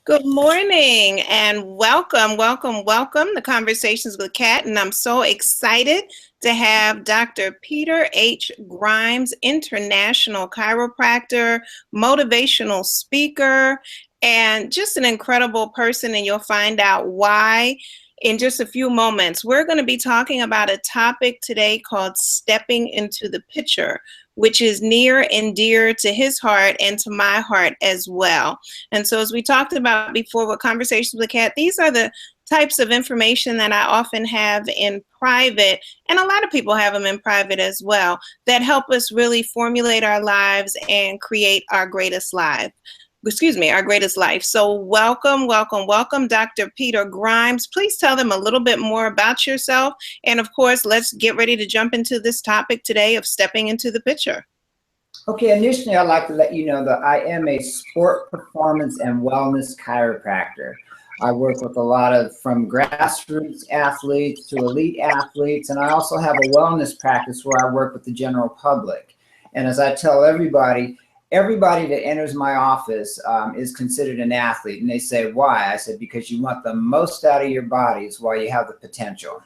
Good morning and welcome, welcome, welcome to Conversations with Kat. And I'm so excited to have Dr. Peter H. Grimes, international chiropractor, motivational speaker, and just an incredible person. And you'll find out why in just a few moments. We're going to be talking about a topic today called stepping into the picture, which is near and dear to his heart and to my heart as well. And so, as we talked about before with Conversations with Kat, these are the types of information that I often have in private, and a lot of people have them in private as well, that help us really formulate our lives and create our greatest life. Our greatest life. So welcome, welcome, welcome, Dr. Peter Grimes. Please tell them a little bit more about yourself. And of course, let's get ready to jump into this topic today of stepping into the picture. Okay, initially I'd like to let you know that I am a sport performance and wellness chiropractor. I work with a lot of from grassroots athletes to elite athletes, and I also have a wellness practice where I work with the general public. And as I tell everybody that enters my office is considered an athlete. And they say, why? I said, because you want the most out of your bodies while you have the potential.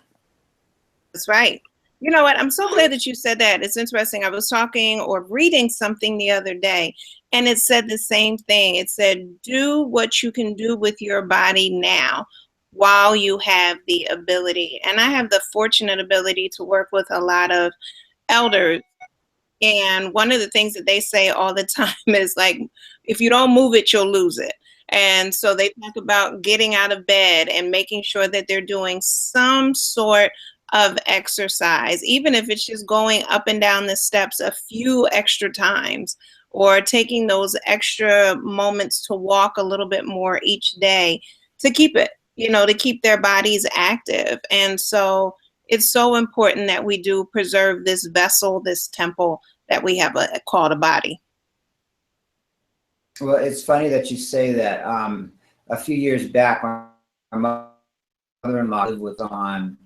That's right. You know what? I'm so glad that you said that. It's interesting. I was talking or reading something the other day, and it said the same thing. It said, do what you can do with your body now while you have the ability. And I have the fortunate ability to work with a lot of elders. And one of the things that they say all the time is like, if you don't move it, you'll lose it. And so they talk about getting out of bed and making sure that they're doing some sort of exercise, even if it's just going up and down the steps a few extra times or taking those extra moments to walk a little bit more each day to keep it, to keep their bodies active. And so it's so important that we do preserve this vessel, this temple that we have called a body. Well, it's funny that you say that. A few years back, my mother-in-law was on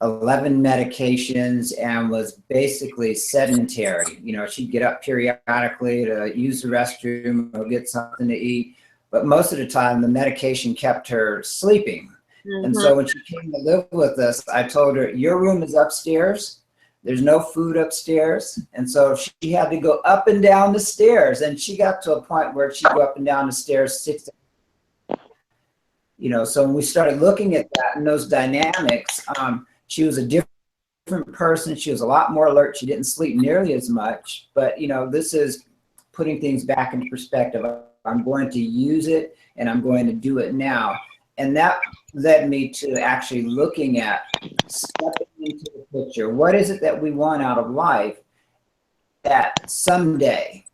11 medications and was basically sedentary. She'd get up periodically to use the restroom or get something to eat, but most of the time the medication kept her sleeping. Mm-hmm. And so when she came to live with us, I told her, your room is upstairs. There's no food upstairs. And so she had to go up and down the stairs. And she got to a point where she'd go up and down the stairs 6 so when we started looking at that and those dynamics, she was a different person. She was a lot more alert. She didn't sleep nearly as much. But, this is putting things back into perspective. I'm going to use it and I'm going to do it now. And that led me to actually looking at stepping into the picture. What is it that we want out of life that someday?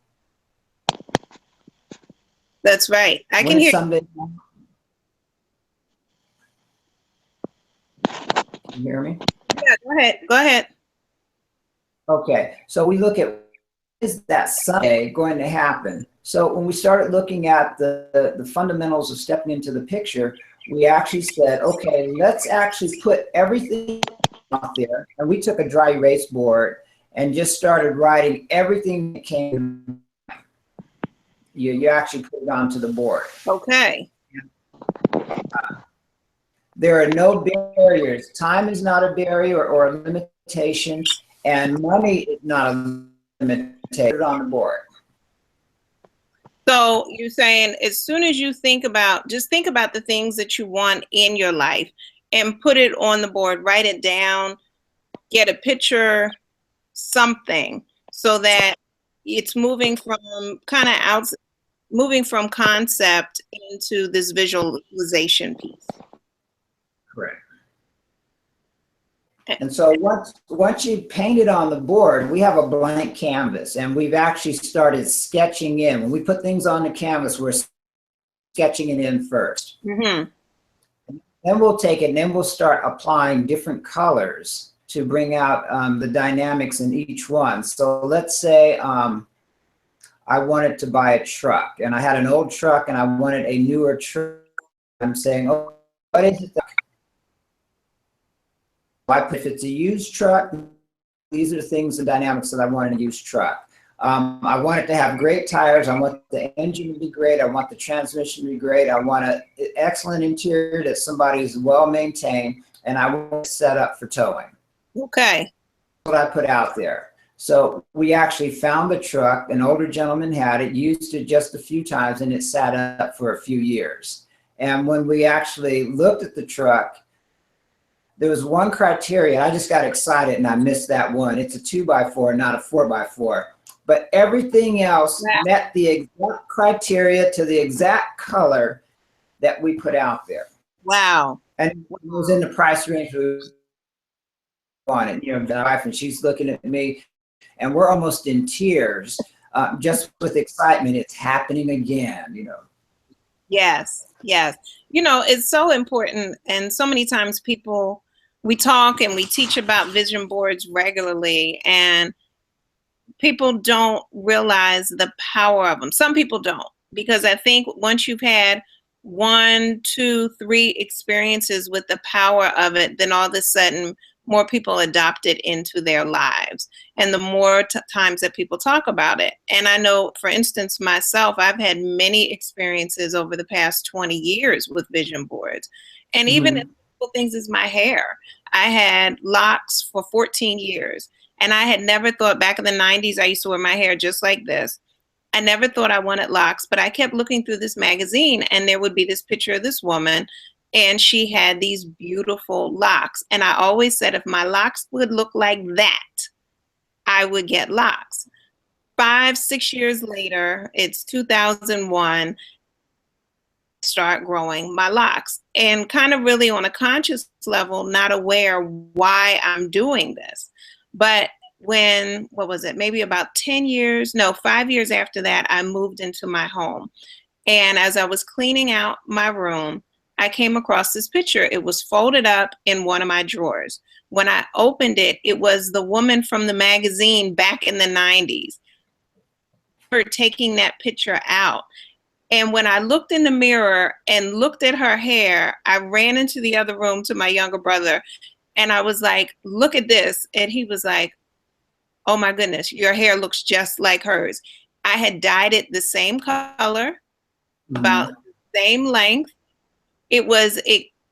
That's right. I can hear. Someday, can you hear me? Yeah, go ahead. Okay, so we look at, is that someday going to happen? So when we started looking at the fundamentals of stepping into the picture, we actually said, okay, let's actually put everything out there. And we took a dry erase board and just started writing everything that came. You actually put it onto the board. Okay. There are no barriers. Time is not a barrier or a limitation, and money is not a limitation. Put it on the board. So you're saying as soon as you think about the things that you want in your life and put it on the board, write it down, get a picture, something, so that it's moving from concept into this visualization piece. Correct. And so once you paint it on the board, we have a blank canvas, and we've actually started sketching in. When we put things on the canvas, we're sketching it in first. Mm-hmm. Then we'll take it, and then we'll start applying different colors to bring out the dynamics in each one. So let's say I wanted to buy a truck, and I had an old truck, and I wanted a newer truck. I'm saying, oh, what is it? If it's a used truck, these are the things, the dynamics that I want in a used truck. I want it to have great tires. I want the engine to be great. I want the transmission to be great. I want an excellent interior that somebody is well maintained, and I want it set up for towing. Okay. What I put out there. So we actually found the truck. An older gentleman had it, used it just a few times, and it sat up for a few years. And when we actually looked at the truck, there was one criteria. I just got excited and I missed that one. It's a 2x4, not a 4x4. But everything else met the exact criteria to the exact color that we put out there. Wow. And it was in the price range on it. You know, my wife, and she's looking at me, and we're almost in tears, just with excitement. It's happening again, you know. Yes, yes. You know, it's so important. And so many times we talk and we teach about vision boards regularly, and people don't realize the power of them. Some people don't, because I think once you've had 1, 2, 3 experiences with the power of it, then all of a sudden more people adopt it into their lives. And the more times that people talk about it. And I know, for instance, myself, I've had many experiences over the past 20 years with vision boards. And even in simple things as my hair, I had locks for 14 years. And I had never thought, back in the 90s, I used to wear my hair just like this. I never thought I wanted locks, but I kept looking through this magazine, and there would be this picture of this woman, and she had these beautiful locks. And I always said, if my locks would look like that, I would get locks. 5, 6 years later, it's 2001, start growing my locks, and kind of really on a conscious level, not aware why I'm doing this. But when, what was it, maybe about 10 years, no, 5 years after that, I moved into my home. And as I was cleaning out my room, I came across this picture. It was folded up in one of my drawers. When I opened it, it was the woman from the magazine back in the 90s. For taking that picture out. And when I looked in the mirror and looked at her hair, I ran into the other room to my younger brother, and I was like, look at this. And he was like, oh my goodness, your hair looks just like hers. I had dyed it the same color, about the same length.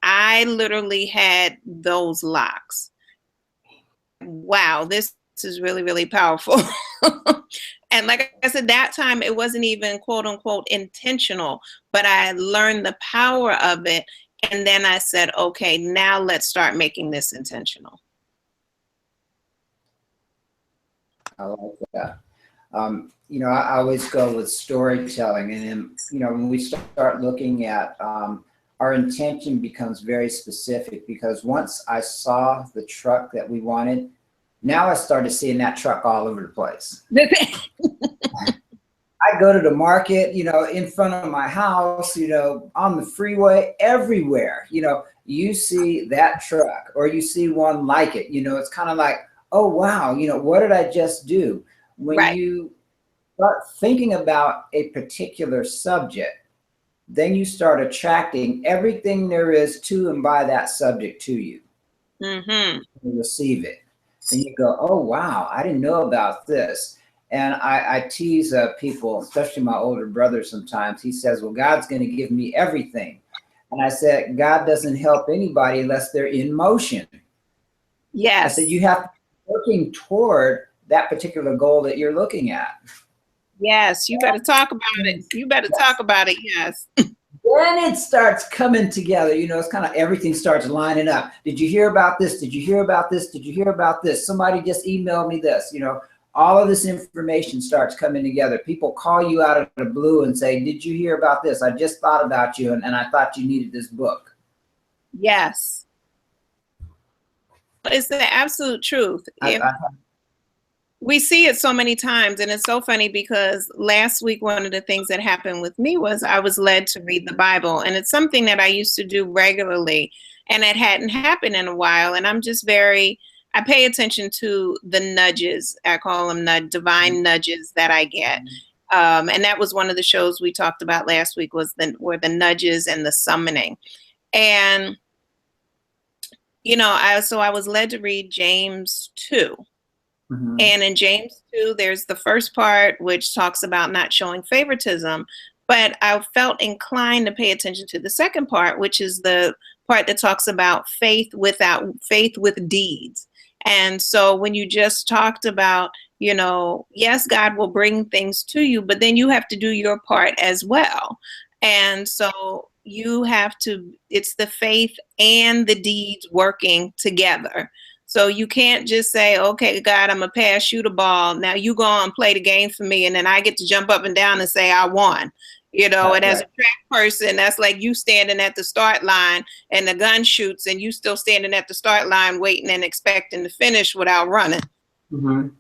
I literally had those locks. Wow, this is really, really powerful. And like I said, that time it wasn't even quote unquote intentional, but I learned the power of it. And then I said, okay, now let's start making this intentional. I like that. You know, I always go with storytelling, and then, you know, when we start looking at our intention becomes very specific, because once I saw the truck that we wanted, now I started seeing that truck all over the place. I go to the market, you know, in front of my house, you know, on the freeway, everywhere, you know, you see that truck or you see one like it. You know, it's kind of like, oh, wow, you know, what did I just do? When you start thinking about a particular subject, then you start attracting everything there is to and by that subject to you. You receive it. And you go, oh, wow, I didn't know about this. And I tease people, especially my older brother sometimes. He says, well, God's going to give me everything. And I said, God doesn't help anybody unless they're in motion. Yes. I said, you have to be working toward that particular goal that you're looking at. Yes, you better talk about it. You better talk about it, yes. Then it starts coming together. You know, it's kind of everything starts lining up. Did you hear about this? Did you hear about this? Did you hear about this? Somebody just emailed me this. You know, all of this information starts coming together. People call you out of the blue and say, did you hear about this? I just thought about you, and I thought you needed this book. Yes. It's the absolute truth. We see it so many times, and it's so funny because last week, one of the things that happened with me was I was led to read the Bible, and it's something that I used to do regularly, and it hadn't happened in a while. And I'm just I pay attention to the nudges. I call them divine nudges that I get. And that was one of the shows we talked about last week, were the nudges and the summoning. And, you know, I was led to read James 2. And in James 2, there's the first part, which talks about not showing favoritism. But I felt inclined to pay attention to the second part, which is the part that talks about faith with deeds. And so when you just talked about, yes, God will bring things to you, but then you have to do your part as well. And so it's the faith and the deeds working together. So you can't just say, okay, God, I'm going to pass you the ball. Now you go on and play the game for me. And then I get to jump up and down and say, I won. And as a track person, that's like you standing at the start line and the gun shoots and you still standing at the start line waiting and expecting to finish without running. I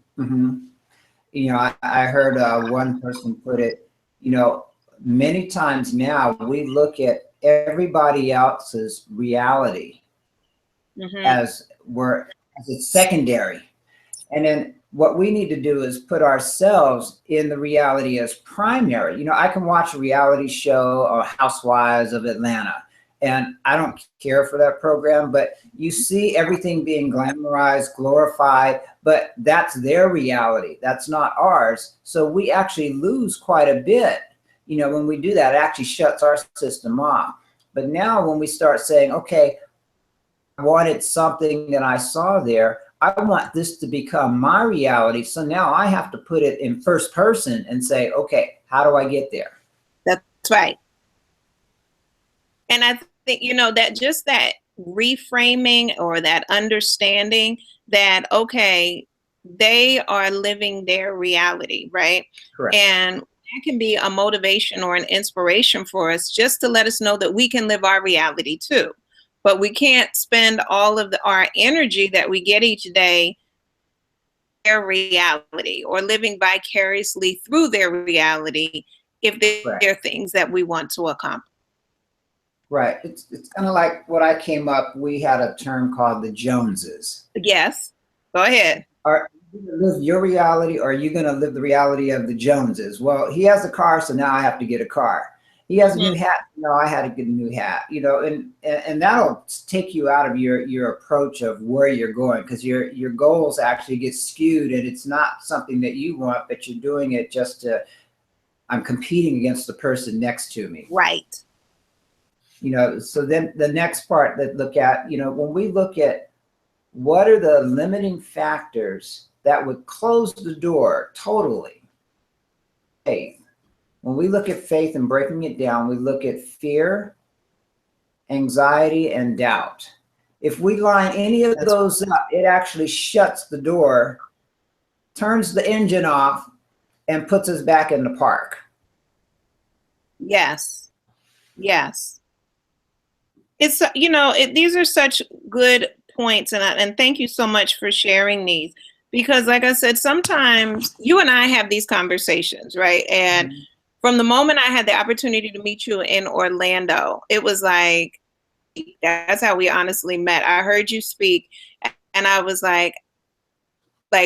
heard one person put it, many times now we look at everybody else's reality as it's secondary. And then what we need to do is put ourselves in the reality as primary. I can watch a reality show or Housewives of Atlanta, and I don't care for that program, but you see everything being glamorized, glorified, but that's their reality. That's not ours. So we actually lose quite a bit. When we do that, it actually shuts our system off. But now when we start saying, okay, I wanted something that I saw there, I want this to become my reality. So now I have to put it in first person and say, okay, how do I get there? That's right. And I think, that just that reframing or that understanding that, okay, they are living their reality, right? Correct. And that can be a motivation or an inspiration for us just to let us know that we can live our reality too. But we can't spend all of our energy that we get each day their reality or living vicariously through their reality if there are things that we want to accomplish. Right. It's kind of like what I came up, we had a term called the Joneses. Yes. Go ahead. Are you going to live your reality or are you going to live the reality of the Joneses? Well, he has a car, so now I have to get a car. He has a new hat. No, I had to get a new hat, and that'll take you out of your approach of where you're going, because your goals actually get skewed and it's not something that you want, but you're doing it just I'm competing against the person next to me. Right. So then the next part that look at, when we look at what are the limiting factors that would close the door totally, faith. When we look at faith and breaking it down, we look at fear, anxiety, and doubt. If we line any of those up, it actually shuts the door, turns the engine off, and puts us back in the park. Yes. Yes. It's, these are such good points. And thank you so much for sharing these, because like I said, sometimes you and I have these conversations, right? And from the moment I had the opportunity to meet you in Orlando, it was like, that's how we honestly met. I heard you speak and I was like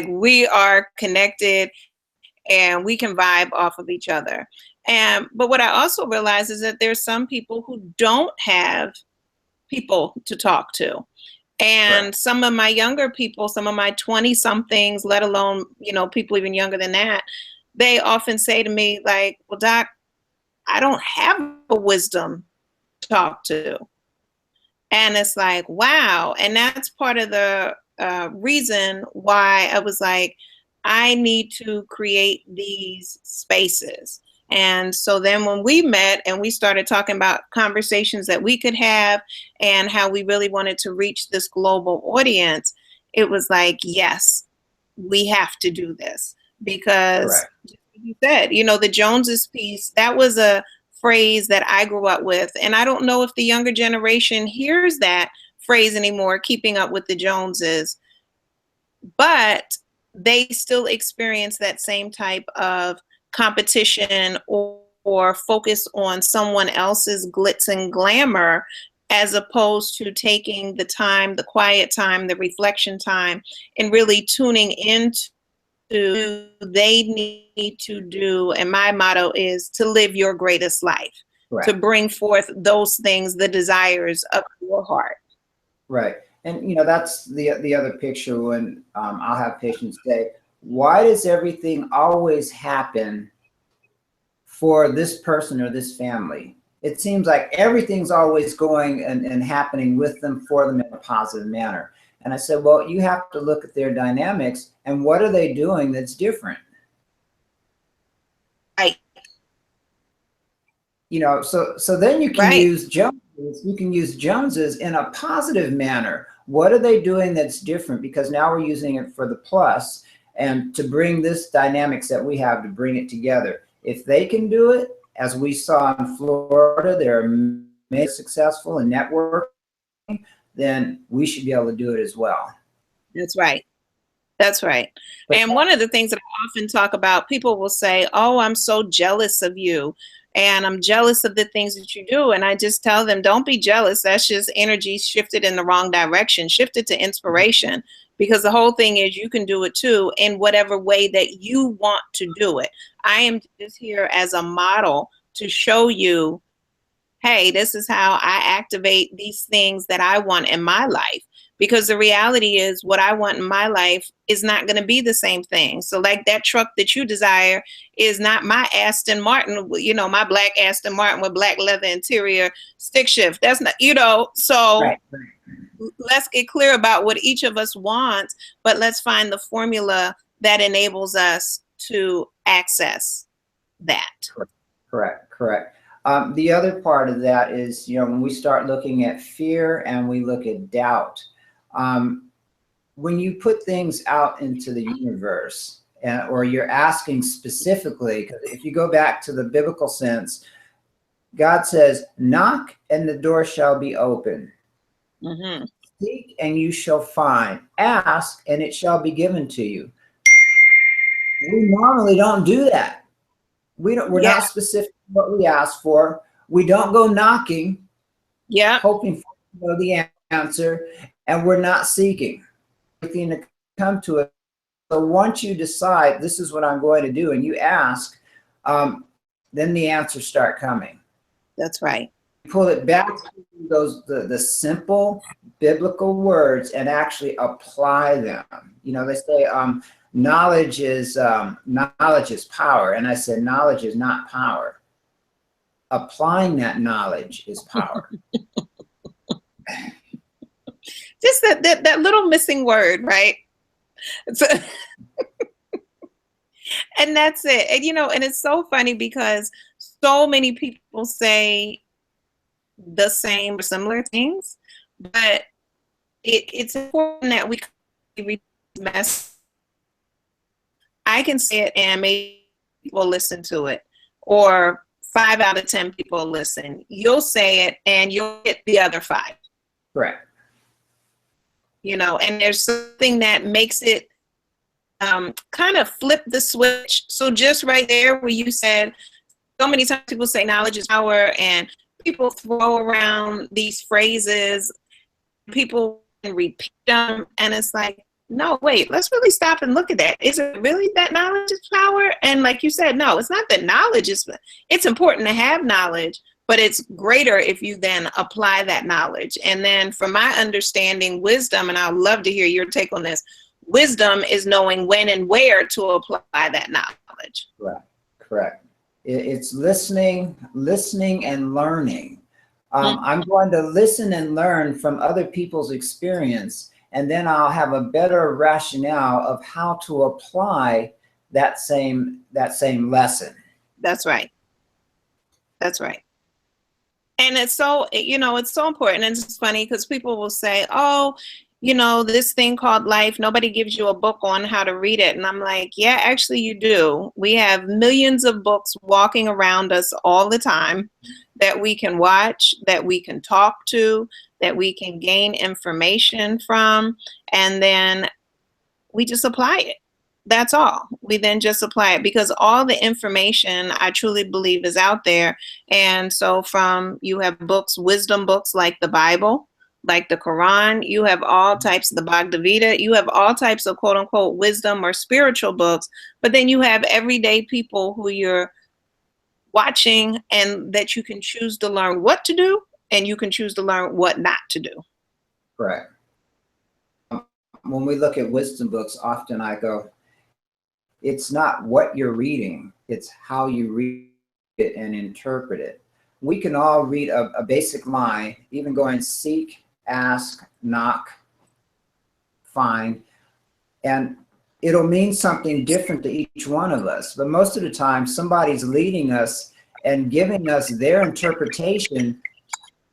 we are connected and we can vibe off of each other. But what I also realized is that there's some people who don't have people to talk to. And some of my younger people, some of my 20 somethings, let alone, people even younger than that, they often say to me like, well, Doc, I don't have a wisdom to talk to. And it's like, wow. And that's part of the reason why I was like, I need to create these spaces. And so then when we met and we started talking about conversations that we could have and how we really wanted to reach this global audience, it was like, yes, we have to do this. Because you said, the Joneses piece, that was a phrase that I grew up with. And I don't know if the younger generation hears that phrase anymore, keeping up with the Joneses, but they still experience that same type of competition or focus on someone else's glitz and glamour, as opposed to taking the time, the quiet time, the reflection time, and really tuning into they need to do. And my motto is to live your greatest life, to bring forth those things, the desires of your heart. Right. And that's the other picture when I'll have patients say, why does everything always happen for this person or this family? It seems like everything's always going and happening with them, for them, in a positive manner. And I said, well, you have to look at their dynamics and what are they doing that's different? Right. So then you can use Joneses. You can use Joneses in a positive manner. What are they doing that's different? Because now we're using it for the plus and to bring this dynamics that we have, to bring it together. If they can do it, as we saw in Florida, they're made successful in networking, then we should be able to do it as well. That's right. That's right. And one of the things that I often talk about, people will say, oh, I'm so jealous of you. And I'm jealous of the things that you do. And I just tell them, don't be jealous. That's just energy shifted in the wrong direction, shifted to inspiration. Because the whole thing is you can do it too in whatever way that you want to do it. I am just here as a model to show you, hey, this is how I activate these things that I want in my life. Because the reality is what I want in my life is not going to be the same thing. So like that truck that you desire is not my Aston Martin, my black Aston Martin with black leather interior, stick shift. That's not, so right. Let's get clear about what each of us wants, but let's find the formula that enables us to access that. Correct. The other part of that is, when we start looking at fear and we look at doubt, when you put things out into the universe, or you're asking specifically, because if you go back to the biblical sense, God says, knock and the door shall be open. Mm-hmm. Seek and you shall find. Ask and it shall be given to you. We normally don't do that. We're not specific what we ask for. We don't go knocking, hoping for the answer, and we're not seeking everything to come to it. So once you decide this is what I'm going to do, and you ask, then the answers start coming. That's right. Pull it back to the simple biblical words and actually apply them. They say knowledge is power, and I said knowledge is not power. Applying that knowledge is power. Just that little missing word, right? So, and that's it. And and it's so funny because so many people say the same or similar things, but it's important that we read the message. I can say it and maybe people listen to it, or 5 out of 10 people listen. You'll say it and you'll get the other 5. Correct. And there's something that makes it kind of flip the switch. So just right there where you said, so many times people say knowledge is power, and people throw around these phrases, people repeat them, and it's like, no, wait, let's really stop and look at that. Is it really that knowledge is power? And like you said, no, it's not that knowledge is, it's important to have knowledge, but it's greater if you then apply that knowledge. And then from my understanding, wisdom, and I'd love to hear your take on this, wisdom is knowing when and where to apply that knowledge. Correct. It's listening and learning. I'm going to listen and learn from other people's experience, and then I'll have a better rationale of how to apply that same lesson. That's right. That's right. And it's so, it's so important. And it's funny because people will say, oh, this thing called life, nobody gives you a book on how to read it. And I'm like, yeah, actually you do. We have millions of books walking around us all the time that we can watch, that we can talk to, that we can gain information from, and then we just apply it. That's all. We then just apply it because all the information I truly believe is out there. And so you have books, wisdom books like the Bible, like the Quran, you have all types of the Bhagavad Gita, you have all types of quote unquote wisdom or spiritual books, but then you have everyday people who you're watching and that you can choose to learn what to do and you can choose to learn what not to do. Correct. when we look at wisdom books, often I go, it's not what you're reading, it's how you read it and interpret it. We can all read a basic line, even going seek, ask, knock, find, and it'll mean something different to each one of us. But most of the time, somebody's leading us and giving us their interpretation,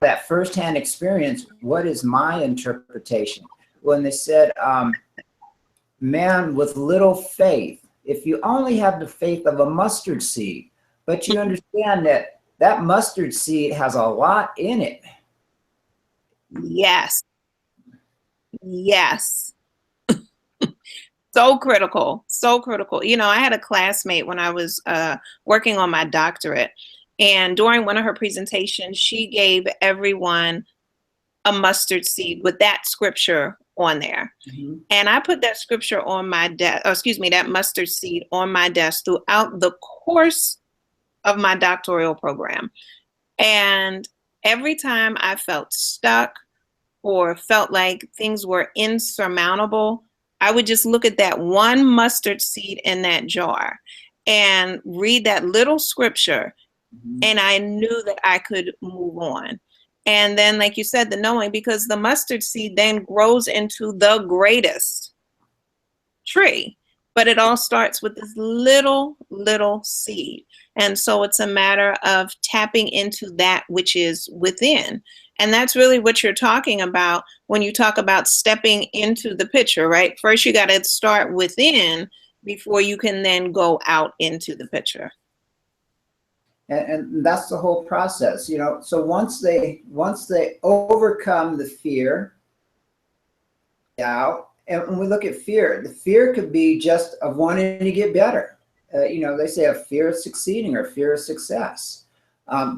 that firsthand experience. What is my interpretation? When they said, man with little faith, if you only have the faith of a mustard seed, but you understand that that mustard seed has a lot in it. Yes. Yes. So critical, so critical. You know, I had a classmate when I was working on my doctorate, and during one of her presentations, she gave everyone a mustard seed with that scripture on there. Mm-hmm. And I put that scripture on my desk, that mustard seed on my desk throughout the course of my doctoral program. And every time I felt stuck or felt like things were insurmountable, I would just look at that one mustard seed in that jar and read that little scripture, and I knew that I could move on. And then, like you said, the knowing, because the mustard seed then grows into the greatest tree, but it all starts with this little seed. And so it's a matter of tapping into that which is within. And that's really what you're talking about when you talk about stepping into the picture, right? First, you got to start within before you can then go out into the picture. And that's the whole process, you know. So once they overcome the fear, doubt, and when we look at fear, the fear could be just of wanting to get better. You know, they say a fear of succeeding or fear of success.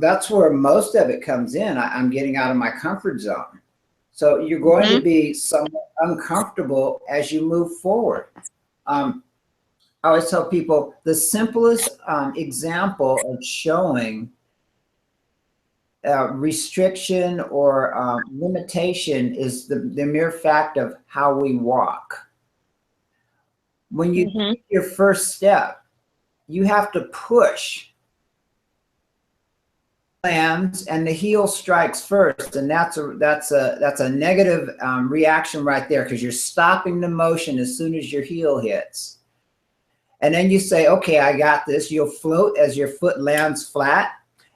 That's where most of it comes in. I'm getting out of my comfort zone. So you're going to be somewhat uncomfortable as you move forward. I always tell people the simplest example of showing restriction or limitation is the mere fact of how we walk. When you take your first step, you have to push, lands, and the heel strikes first, and that's a negative reaction right there, because you're stopping the motion as soon as your heel hits. And then you say, okay, I got this. You'll float as your foot lands flat.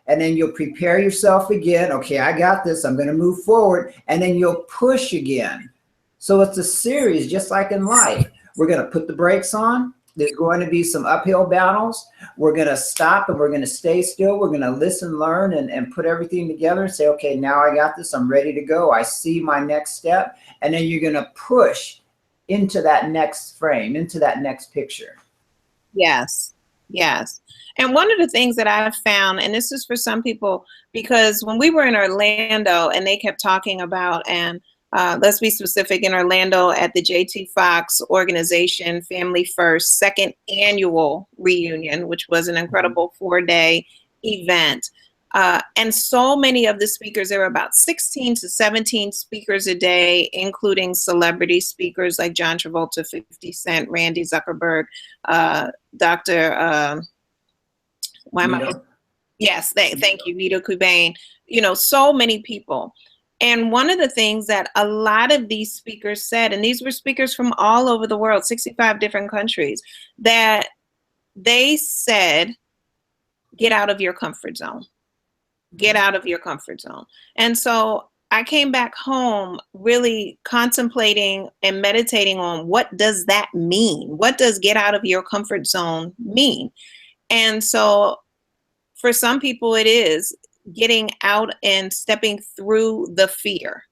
And then you'll prepare yourself again. Okay, I got this. I'm going to move forward. And then you'll push again. So it's a series, just like in life. We're going to put the brakes on. There's going to be some uphill battles. We're going to stop and we're going to stay still. We're going to listen, learn, and put everything together and say, okay, now I got this. I'm ready to go. I see my next step. And then you're going to push into that next frame, into that next picture. Yes, yes. And one of the things that I've found, and this is for some people, because when we were in Orlando and they kept talking about, and let's be specific, in Orlando at the J.T. Fox organization Family First second annual reunion, which was an incredible 4-day event. And so many of the speakers, there were about 16 to 17 speakers a day, including celebrity speakers like John Travolta, 50 Cent, Randy Zuckerberg, Dr. Yes, thank you, Nito Kubain. You know, so many people. And one of the things that a lot of these speakers said, and these were speakers from all over the world, 65 different countries, that they said, get out of your comfort zone. Get out of your comfort zone. And so I came back home really contemplating and meditating on, what does that mean? What does get out of your comfort zone mean? And so for some people, it is getting out and stepping through the fear,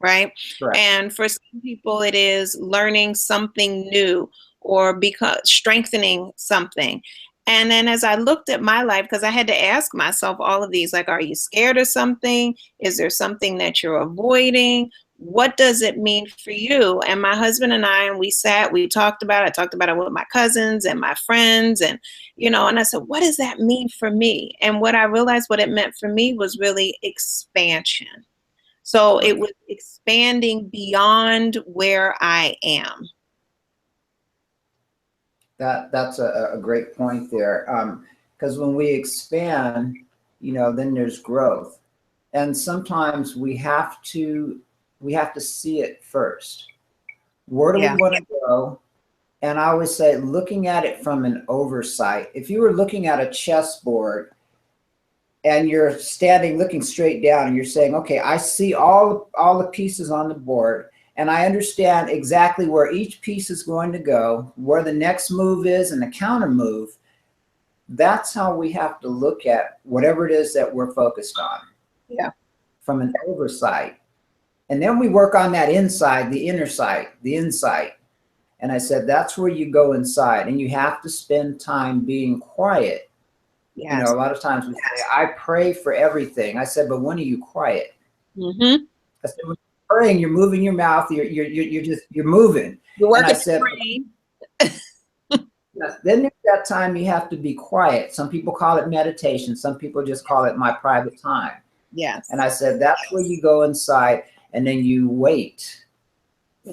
right? Correct. And for some people, it is learning something new or strengthening something. And then as I looked at my life, because I had to ask myself all of these, like, are you scared of something? Is there something that you're avoiding? What does it mean for you? And my husband and we sat, we talked about it. I talked about it with my cousins and my friends, and, you know, and I said, what does that mean for me? And what I realized what it meant for me was really expansion. So it was expanding beyond where I am. That's a great point there. Because when we expand, then there's growth. And sometimes we have to see it first. Where do we Yeah. want to go? And I always say, looking at it from an oversight. If you were looking at a chessboard and you're standing looking straight down and you're saying, okay, I see all the pieces on the board, and I understand exactly where each piece is going to go, where the next move is and the counter move. That's how we have to look at whatever it is that we're focused on. Yeah. From an oversight. And then we work on that inside, the inner sight, the insight. And I said, that's where you go inside, and you have to spend time being quiet. Yes. A lot of times we say, I pray for everything. I said, but when are you quiet? Mm-hmm. I said, when you're praying, you're moving your mouth, you're moving. You're working. And I said, yes, then there's that time you have to be quiet. Some people call it meditation. Some people just call it my private time. Yes. And I said, that's where you go inside, and then you wait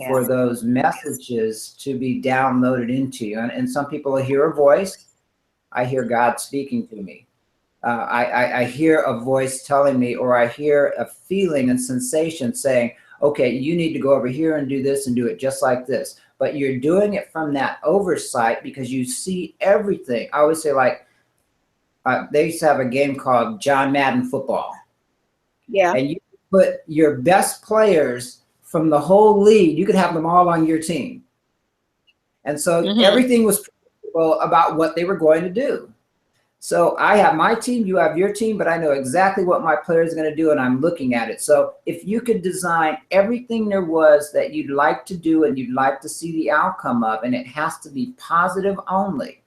for those messages to be downloaded into you. And some people hear a voice. I hear God speaking to me. I hear a voice telling me, or I hear a feeling and sensation saying, okay, you need to go over here and do this and do it just like this. But you're doing it from that oversight because you see everything. I always say, like, they used to have a game called John Madden Football. Yeah. And you put your best players from the whole league, you could have them all on your team. And so everything was predictable about what they were going to do. So I have my team, you have your team, but I know exactly what my player is going to do, and I'm looking at it. So if you could design everything there was that you'd like to do and you'd like to see the outcome of, and it has to be positive only.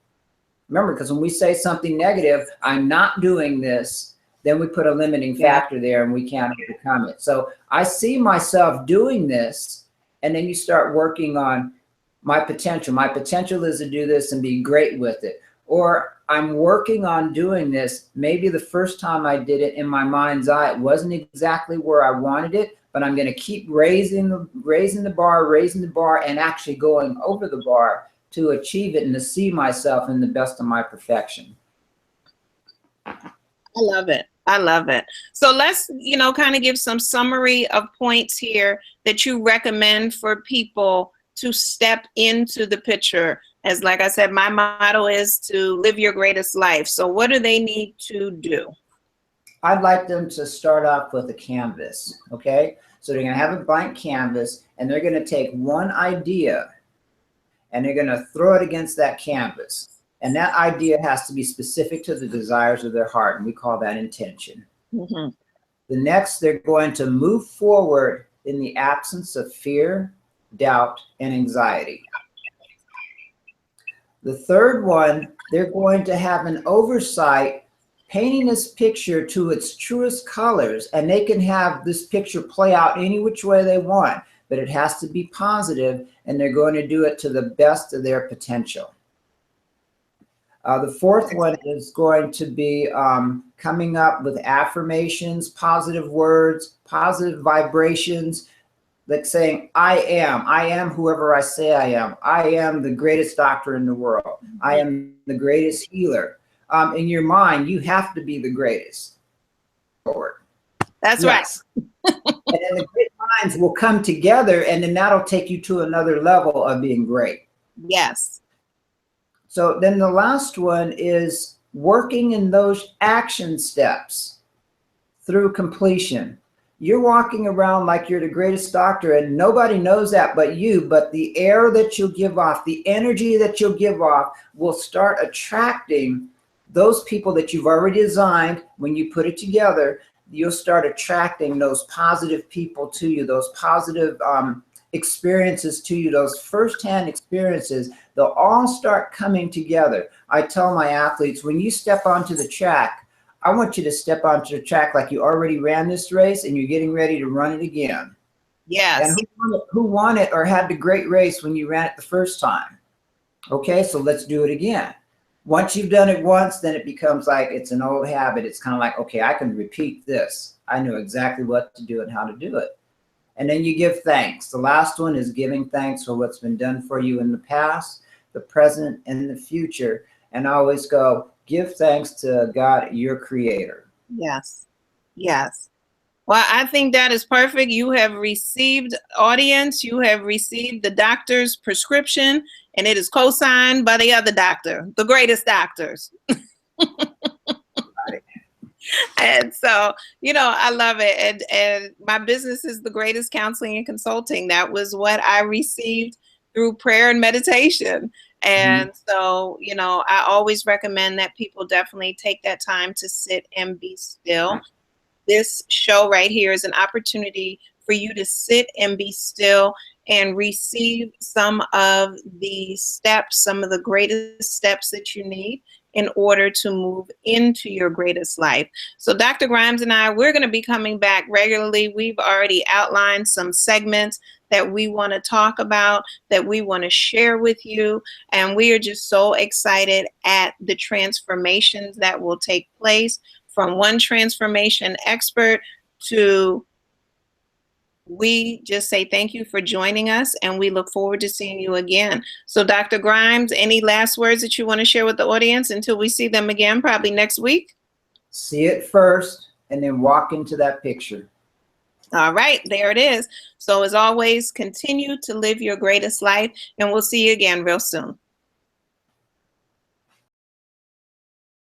Remember, because when we say something negative, I'm not doing this, then we put a limiting factor there and we can't overcome it. So I see myself doing this, and then you start working on my potential. My potential is to do this and be great with it. Or I'm working on doing this. Maybe the first time I did it, in my mind's eye, it wasn't exactly where I wanted it, but I'm going to keep raising the bar, and actually going over the bar to achieve it and to see myself in the best of my perfection. I love it. I love it. So let's, kind of give some summary of points here that you recommend for people to step into the picture. As like I said, my motto is to live your greatest life. So what do they need to do? I'd like them to start off with a canvas, okay? So they're going to have a blank canvas, and they're going to take one idea, and they're going to throw it against that canvas. And that idea has to be specific to the desires of their heart, and we call that intention. The next, they're going to move forward in the absence of fear, doubt, and anxiety. The third one, they're going to have an oversight, painting this picture to its truest colors, and they can have this picture play out any which way they want, but it has to be positive, and they're going to do it to the best of their potential. The fourth one is going to be coming up with affirmations, positive words, positive vibrations, like saying, I am whoever I say I am. I am the greatest doctor in the world. I am the greatest healer. In your mind, you have to be the greatest. That's right. And then the great minds will come together, and then that'll take you to another level of being great. Yes. So then the last one is working in those action steps through completion. You're walking around like you're the greatest doctor, and nobody knows that but you, but the air that you'll give off, the energy that you'll give off will start attracting those people that you've already designed. When you put it together, you'll start attracting those positive people to you, those positive experiences to you, those firsthand experiences. They'll all start coming together. I tell my athletes, when you step onto the track, I want you to step onto the track like you already ran this race and you're getting ready to run it again. Yes. And who won it or had the great race when you ran it the first time? Okay, so let's do it again. Once you've done it once, then it becomes like it's an old habit. It's kind of like, okay, I can repeat this. I knew exactly what to do and how to do it. And then you give thanks. The last one is giving thanks for what's been done for you in the past, the present, and the future. And I always go, give thanks to God, your creator. Yes. Yes. Well, I think that is perfect. You have received audience, you have received the doctor's prescription, and it is co-signed by the other doctor, the greatest doctors. And so, you know, I love it. And my business is the greatest counseling and consulting. That was what I received through prayer and meditation. And so, you know, I always recommend that people definitely take that time to sit and be still. This show right here is an opportunity for you to sit and be still and receive some of the steps, some of the greatest steps that you need in order to move into your greatest life. So Dr. Grimes and I, we're going to be coming back regularly. We've already outlined some segments that we want to talk about, that we want to share with you. And we are just so excited at the transformations that will take place from one transformation expert to we just say thank you for joining us, and we look forward to seeing you again. So Dr. Grimes, any last words that you want to share with the audience until we see them again, probably next week? See it first and then walk into that picture. All right, there it is. So as always, continue to live your greatest life, and we'll see you again real soon.